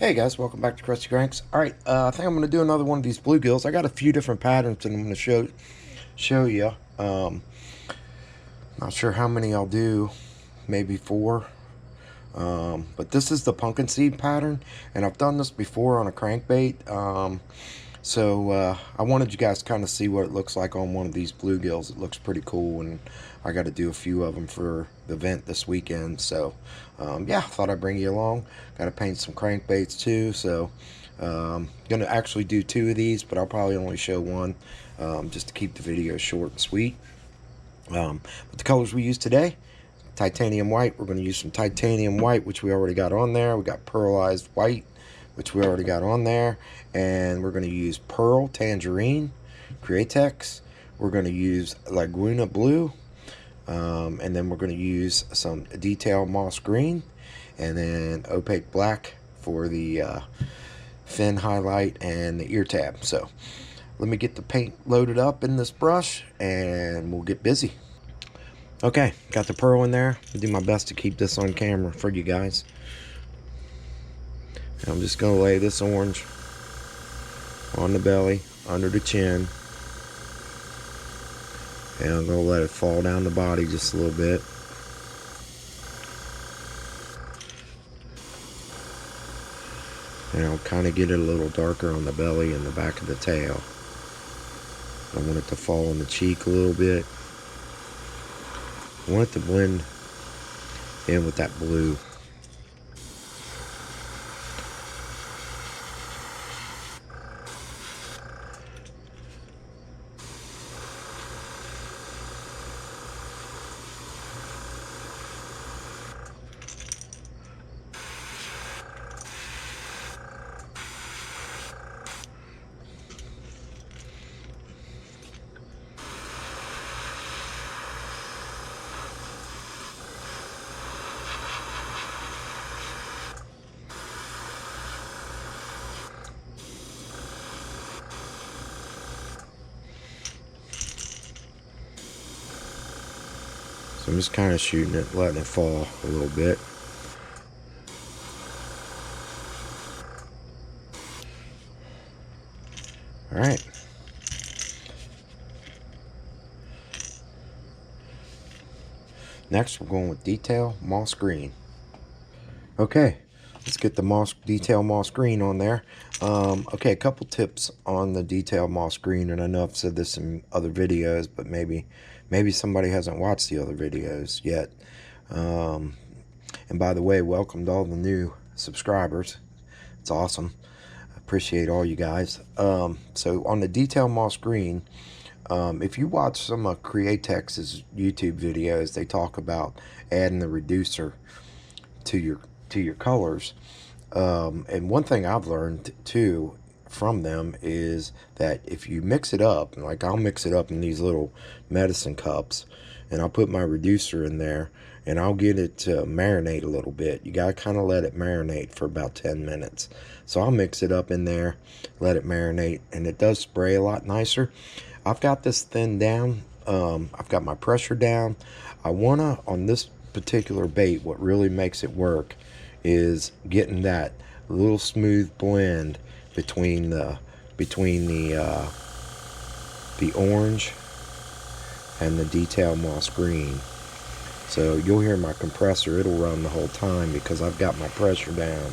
Hey guys, welcome back to Crusty Cranks. Alright, I think I'm going to do another one of these bluegills. I got a few different patterns and I'm going to show you. Not sure how many I'll do, maybe 4. But this is the Pumpkinseed pattern, and I've done this before on a crankbait. So I wanted you guys to kind of see what it looks like on one of these bluegills. It looks pretty cool, and I got to do a few of them for the event this weekend. So yeah, thought I'd bring you along. Got to paint some crankbaits too. So gonna actually do 2 of these, but I'll probably only show one just to keep the video short and sweet. But the colors we use today: titanium white. We're going to use some titanium white, which we already got on there. We got pearlized white, which we already got on there. And we're going to use pearl tangerine, Createx. We're going to use Laguna blue. And then we're going to use some detail moss green. And then opaque black for the fin highlight and the ear tab. So let me get the paint loaded up in this brush and we'll get busy. Okay, got the pearl in there. I'll do my best to keep this on camera for you guys. And I'm just going to lay this orange on the belly, under the chin. And I'm going to let it fall down the body just a little bit. And I'll kind of get it a little darker on the belly and the back of the tail. I want it to fall on the cheek a little bit. I want it to blend in with that blue. So I'm just kind of shooting it, letting it fall a little bit. Alright. Next we're going with detail moss green. Okay, let's get the detail moss green on there. Okay, a couple tips on the detail moss green, and I know I've said this in other videos, but maybe somebody hasn't watched the other videos yet. And by the way, welcome to all the new subscribers. It's awesome. I appreciate all you guys. So on the detail moss green, if you watch some of Createx's YouTube videos, they talk about adding the reducer to your colors. And one thing I've learned too from them is that if you mix it up, like I'll mix it up in these little medicine cups, and I'll put my reducer in there, and I'll get it to marinate a little bit. You gotta kind of let it marinate for about 10 minutes. So I'll mix it up in there, let it marinate, and it does spray a lot nicer. I've got this thinned down. I've got my pressure down. I wanna, on this particular bait, what really makes it work is getting that little smooth blend between the orange and the detail moss green. So you'll hear my compressor, it'll run the whole time because I've got my pressure down.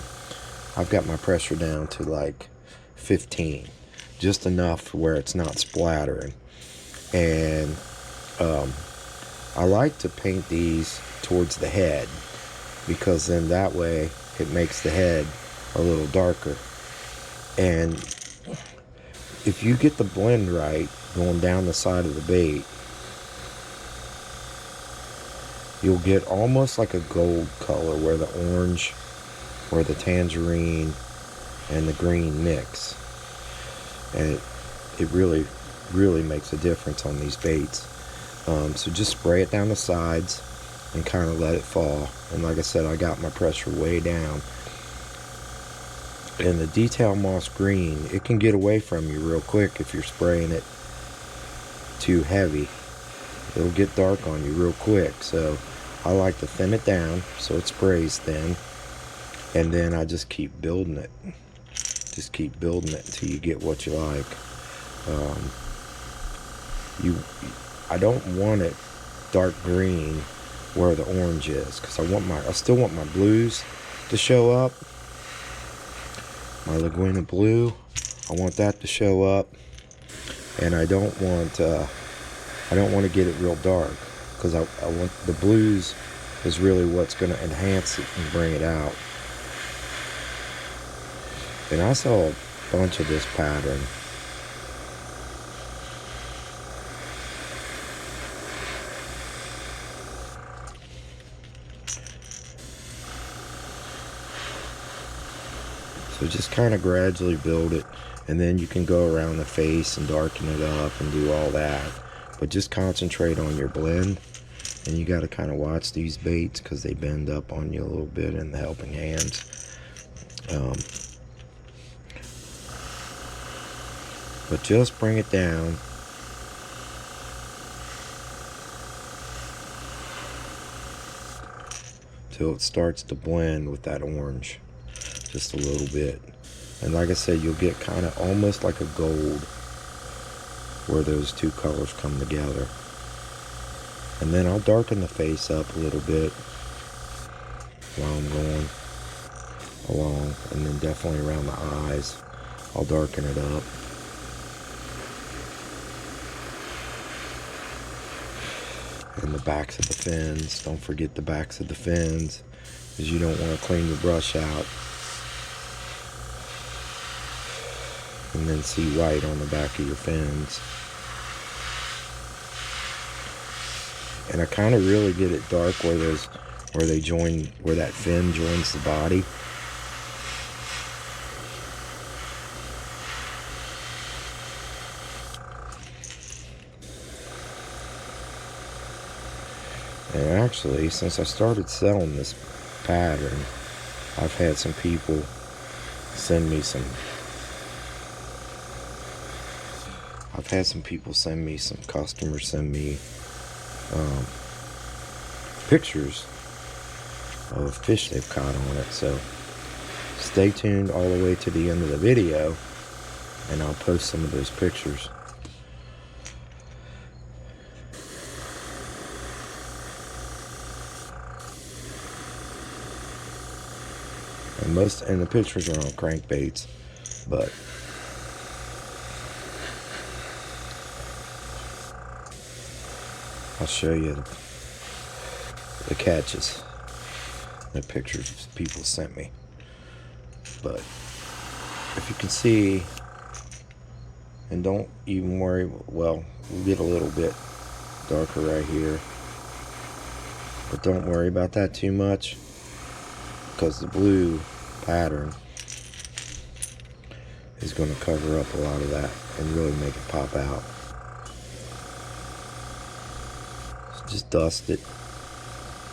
I've got my pressure down to like 15, just enough where it's not splattering. And I like to paint these towards the head, because then that way it makes the head a little darker. And if you get the blend right going down the side of the bait, you'll get almost like a gold color where the orange or the tangerine and the green mix. And it really makes a difference on these baits. So just spray it down the sides and kind of let it fall. And like I said, I got my pressure way down. And the detail moss green, it can get away from you real quick if you're spraying it too heavy. It'll get dark on you real quick. So I like to thin it down so it sprays thin. And then I just keep building it. Just keep building it until you get what you like. Um, I don't want it dark green where the orange is, because I still want my blues to show up. My Laguna blue, I want that to show up, and I don't want to get it real dark, because I want the blues is really what's going to enhance it and bring it out. And I saw a bunch of this pattern. So just kind of gradually build it, and then you can go around the face and darken it up and do all that. But just concentrate on your blend, and you got to kind of watch these baits because they bend up on you a little bit in the helping hands. But just bring it down. Till it starts to blend with that orange. Just a little bit. And like I said, you'll get kind of almost like a gold where those two colors come together. And then I'll darken the face up a little bit while I'm going along. And then definitely around the eyes, I'll darken it up. And the backs of the fins, don't forget the backs of the fins, because you don't want to clean your brush out and then see white on the back of your fins. And I kind of really get it dark where they join, where that fin joins the body. And actually, since I started selling this pattern, I've had some people send me some customers send me pictures of fish they've caught on it. So stay tuned all the way to the end of the video, and I'll post some of those pictures. And the pictures are on crankbaits, but I'll show you the catches, the pictures people sent me. But if you can see, and don't even worry, well, we'll get a little bit darker right here, but don't worry about that too much, because the blue pattern is going to cover up a lot of that and really make it pop out. So just dust it.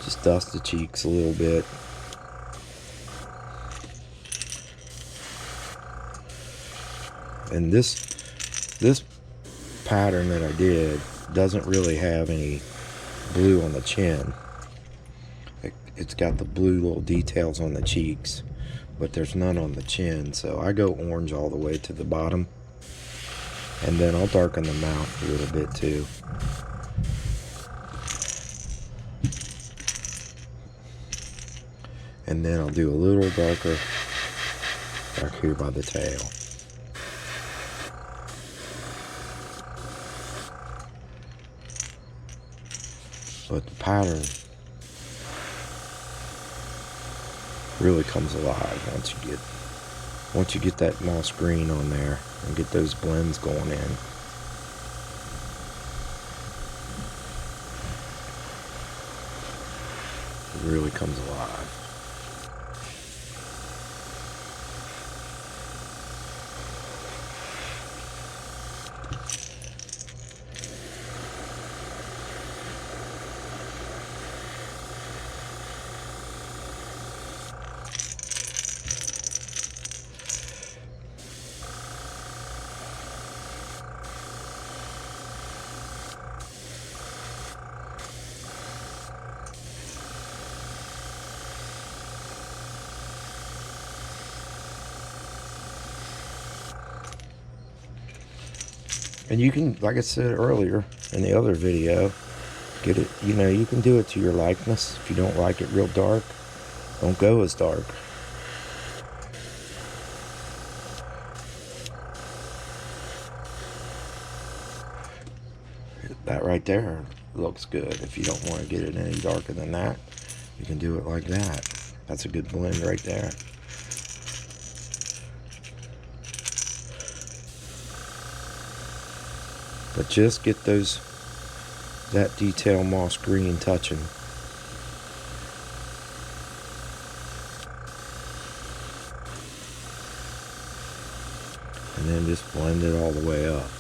Just dust the cheeks a little bit. And this pattern that I did doesn't really have any blue on the chin. It's got the blue little details on the cheeks, but there's none on the chin. So I go orange all the way to the bottom, and then I'll darken the mouth a little bit too. And then I'll do a little darker back here by the tail. But the pattern really comes alive once you get that moss green on there and get those blends going in. It really comes alive. And you can, like I said earlier in the other video, get it, you know, you can do it to your likeness. If you don't like it real dark, don't go as dark. That right there looks good. If you don't want to get it any darker than that, you can do it like that. That's a good blend right there. But just get that detail moss green touching. And then just blend it all the way up.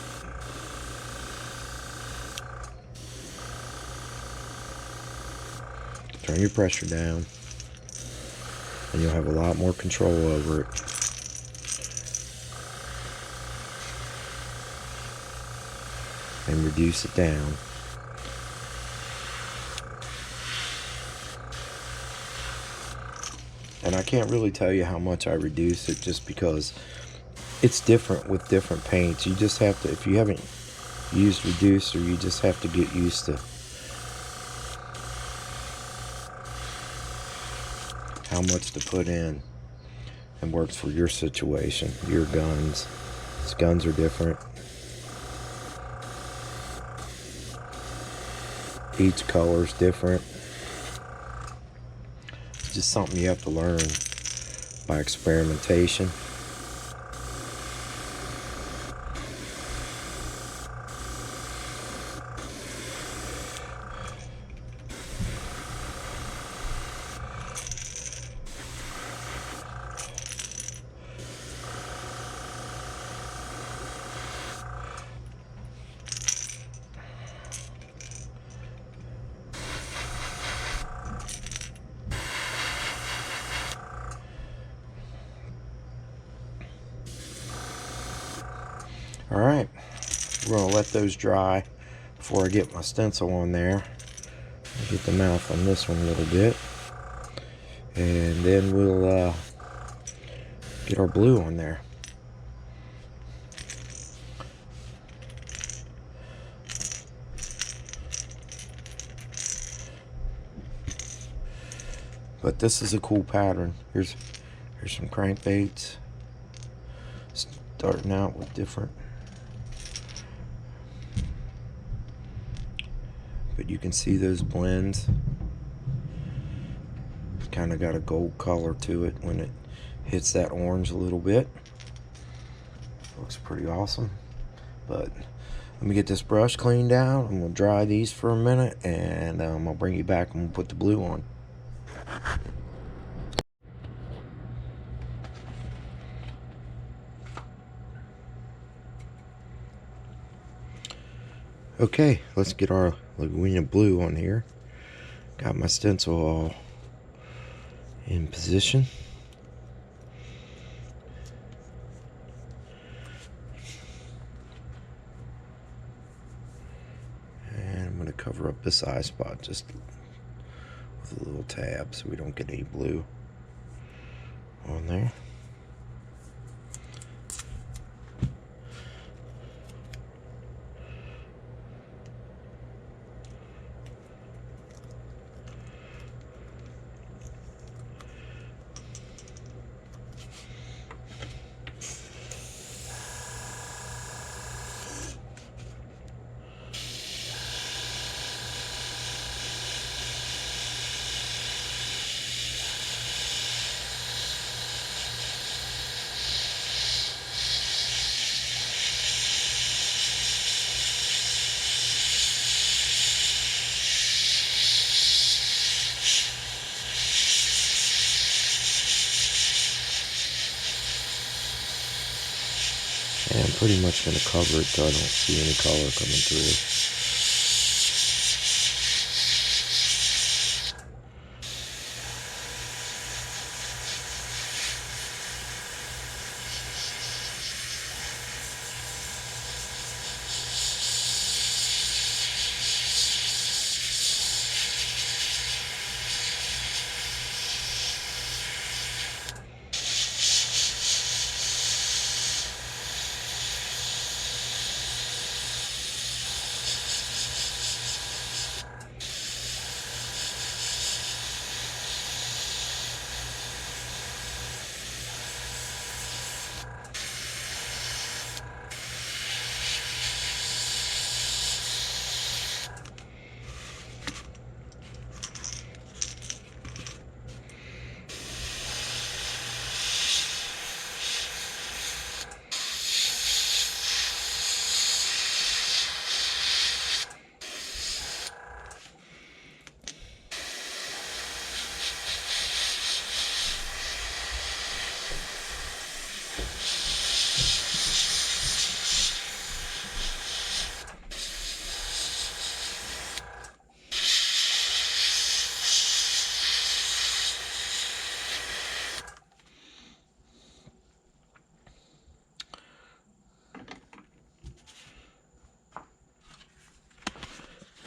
Turn your pressure down, and you'll have a lot more control over it. And reduce it down. And I can't really tell you how much I reduce it, just because it's different with different paints. You just have to, if you haven't used reducer, you just have to get used to how much to put in and works for your situation, your guns. These guns are different. Each color's different. It's just something you have to learn by experimentation. Alright, we're going to let those dry before I get my stencil on there. I'll get the mouth on this one a little bit. And then we'll get our blue on there. But this is a cool pattern. Here's some crankbaits. Starting out with different. But you can see those blends. It's kind of got a gold color to it when it hits that orange a little bit. Looks pretty awesome. But let me get this brush cleaned out, and we'll dry these for a minute, and I'll bring you back and we'll put the blue on. Okay, let's get our Laguna blue on here. Got my stencil all in position. And I'm going to cover up this eye spot just with a little tab so we don't get any blue on there. And I'm pretty much going to cover it so I don't see any color coming through.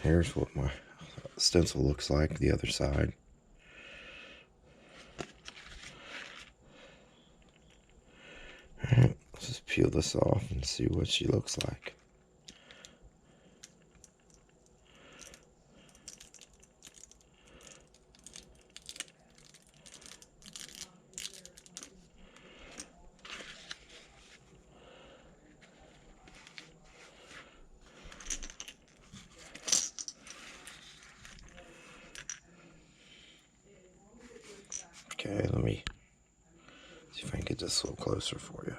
Here's what my stencil looks like, the other side. Alright, let's just peel this off and see what she looks like. Okay, let me see if I can get this a little closer for you.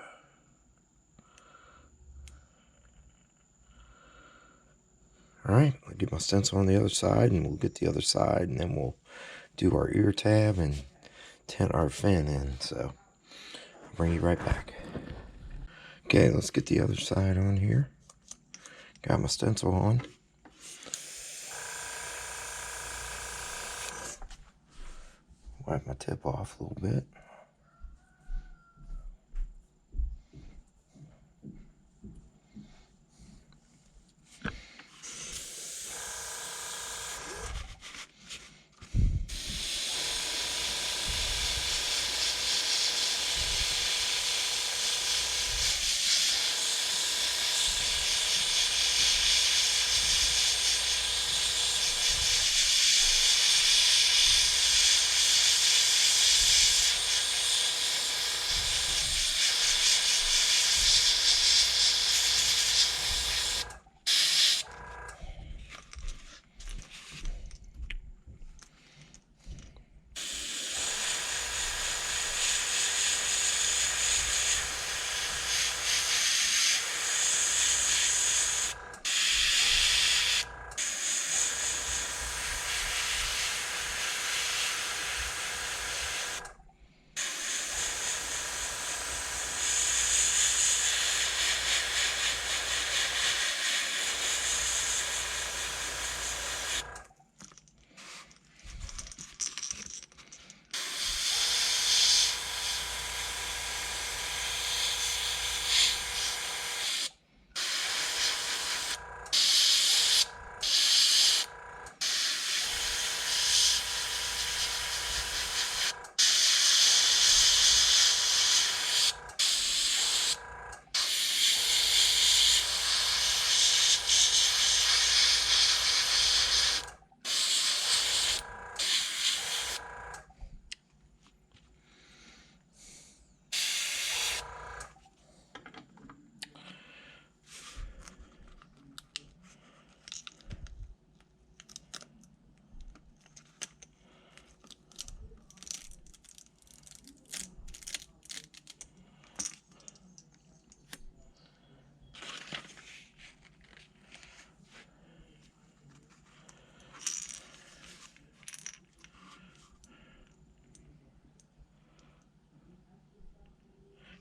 Alright, I'll get my stencil on the other side, and we'll get the other side, and then we'll do our ear tab and tint our fin in. So, I'll bring you right back. Okay, let's get the other side on here. Got my stencil on. Wipe my tip off a little bit.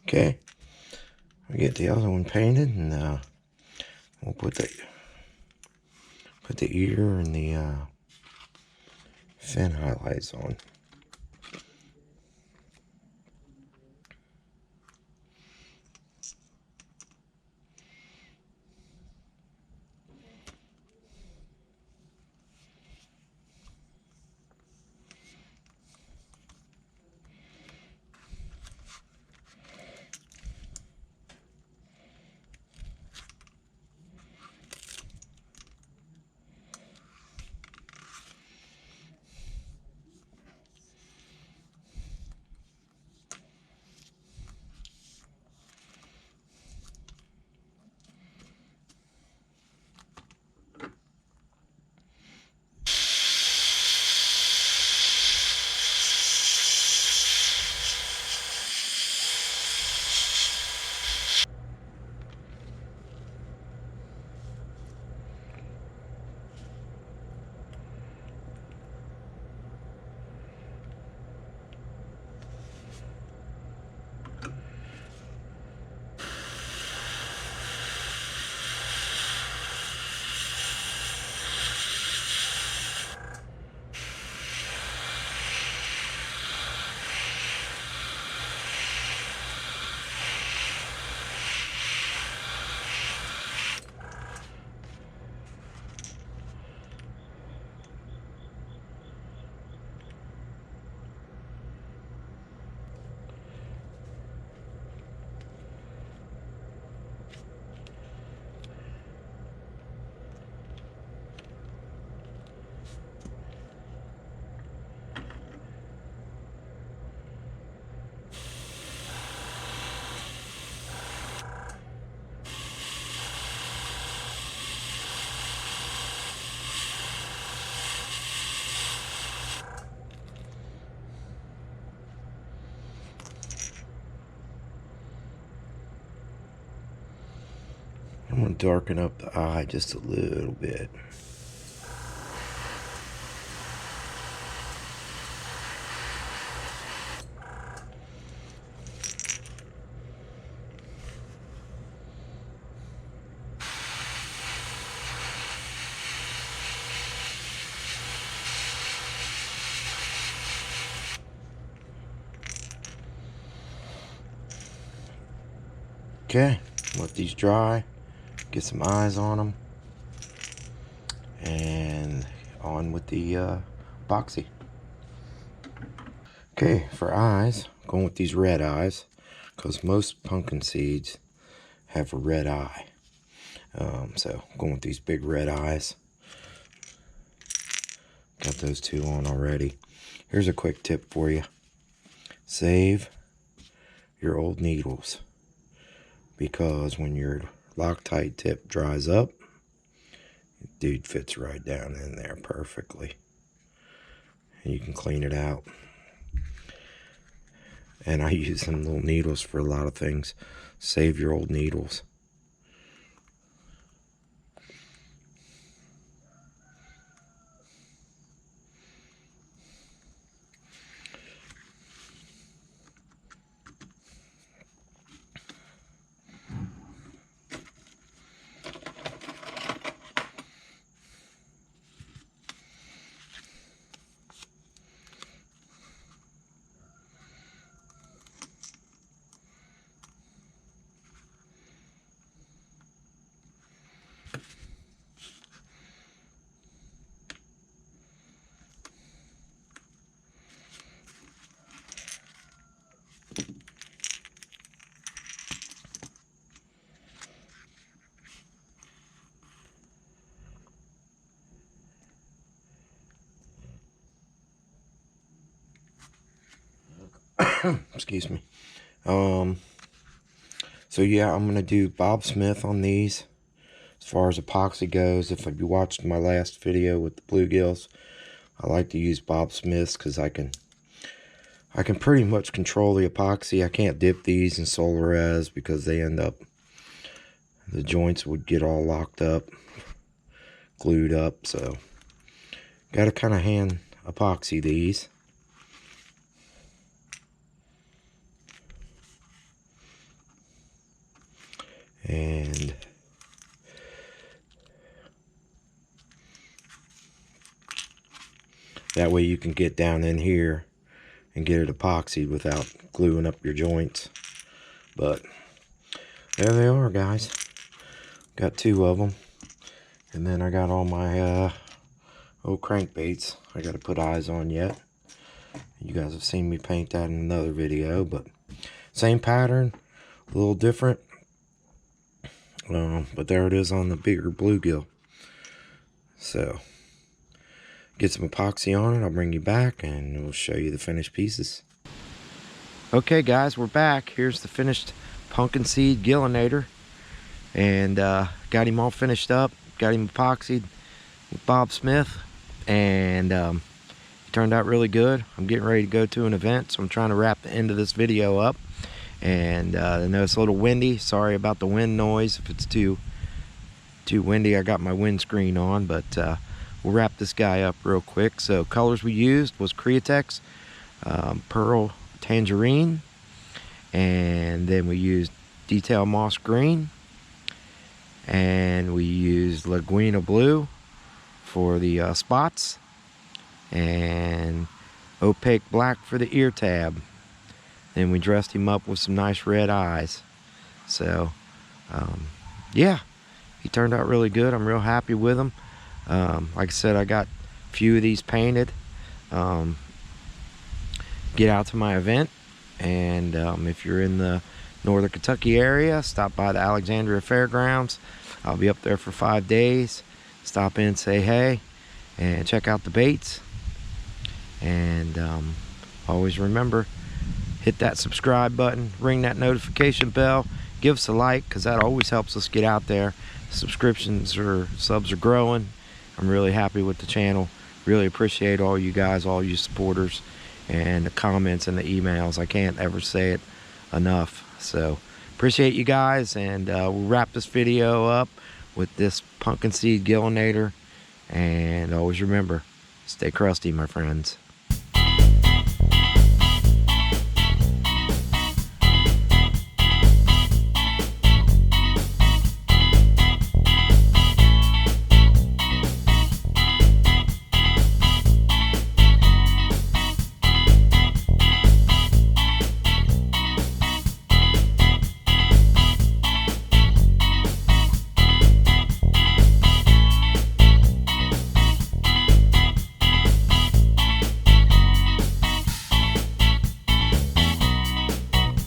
Okay, we get the other one painted, and we'll put the ear and the fin highlights on. I'm going to darken up the eye just a little bit. Okay, let these dry, get some eyes on them, and on with the epoxy. Okay, for eyes, going with these red eyes, because most pumpkin seeds have a red eye. So going with these big red eyes. Got those two on already. Here's a quick tip for you. Save your old needles, because when your Loctite tip dries up, dude fits right down in there perfectly. And you can clean it out. And I use them little needles for a lot of things. Save your old needles. Excuse me. So yeah, I'm gonna do Bob Smith on these. As far as epoxy goes, if you watched my last video with the bluegills, I like to use Bob Smiths because I can pretty much control the epoxy. I can't dip these in Solares because they end up, the joints would get all locked up, glued up. So got to kind of hand epoxy these. And that way you can get down in here and get it epoxied without gluing up your joints. But there they are, guys. Got two of them. And then I got all my old crankbaits I got to put eyes on yet. You guys have seen me paint that in another video, but same pattern, a little different. But there it is on the bigger bluegill. So get some epoxy on it. I'll bring you back and we'll show you the finished pieces. Okay guys, we're back. Here's the finished Pumpkinseed gillinator, and got him all finished up, got him epoxied with Bob Smith, and he turned out really good. I'm getting ready to go to an event, so I'm trying to wrap the end of this video up. And I know it's a little windy. Sorry about the wind noise. If it's too windy, I got my windscreen on, but we'll wrap this guy up real quick. So colors we used was Createx, Pearl Tangerine, and then we used Detail Moss Green, and we used Laguina Blue for the spots, and Opaque Black for the ear tab. Then we dressed him up with some nice red eyes. So yeah, he turned out really good. I'm real happy with him. Like I said, I got a few of these painted. Get out to my event, and if you're in the Northern Kentucky area, stop by the Alexandria Fairgrounds. I'll be up there for 5 days. Stop in, say hey, and check out the baits. And always remember, hit that subscribe button, ring that notification bell, give us a like, because that always helps us get out there. Subscriptions or subs are growing. I'm really happy with the channel. Really appreciate all you guys, all you supporters, and the comments and the emails. I can't ever say it enough. So Appreciate you guys, and we'll wrap this video up with this pumpkin seed gillinator. And always remember, stay crusty, my friends.